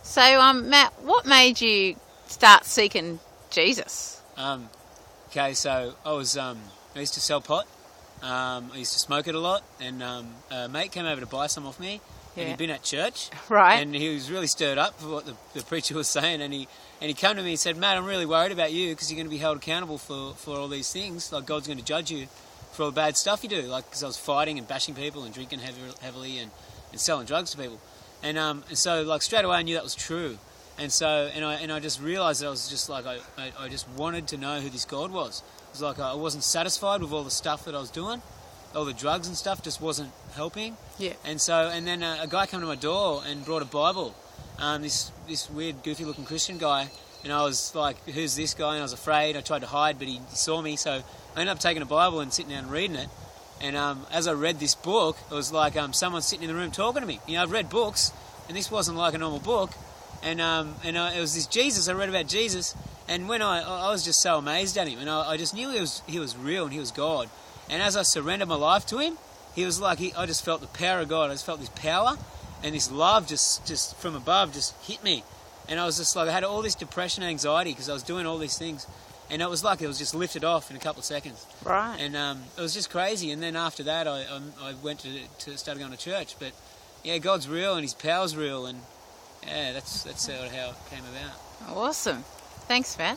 So, Matt, what made you start seeking Jesus? Okay, so I used to sell pot. I used to smoke it a lot, and a mate came over to buy some off me, and he'd been at church, Right. and he was really stirred up for what the preacher was saying, and he came to me and said, "Matt, I'm really worried about you because you're going to be held accountable for all these things. Like God's going to judge you for all the bad stuff you do." Like, because I was fighting and bashing people and drinking heavily and selling drugs to people, and so like straight away I knew that was true. And so, and I just realised that I was just like, I just wanted to know who this God was. It was like I wasn't satisfied with all the stuff that I was doing, all the drugs and stuff just wasn't helping. Yeah. And so, and then a guy came to my door and brought a Bible. This weird, goofy-looking Christian guy, and I was like, "Who's this guy?" And I was afraid. I tried to hide, but he saw me. So I ended up taking a Bible and sitting down and reading it. And as I read this book, it was like someone sitting in the room talking to me. You know, I've read books, and this wasn't like a normal book. And it was this Jesus. I read about Jesus, and when I was just so amazed at him, and I just knew he was real and he was God. And as I surrendered my life to him, he was like I just felt the power of God. I just felt this power, and this love just from above just hit me. And I was just like, I had all this depression and anxiety because I was doing all these things, and it was like it was just lifted off in a couple of seconds. Right. And it was just crazy. And then after that, I went to start going to church. But yeah, God's real and His power's real, and yeah, that's how it came about. Awesome. Thanks, Matt.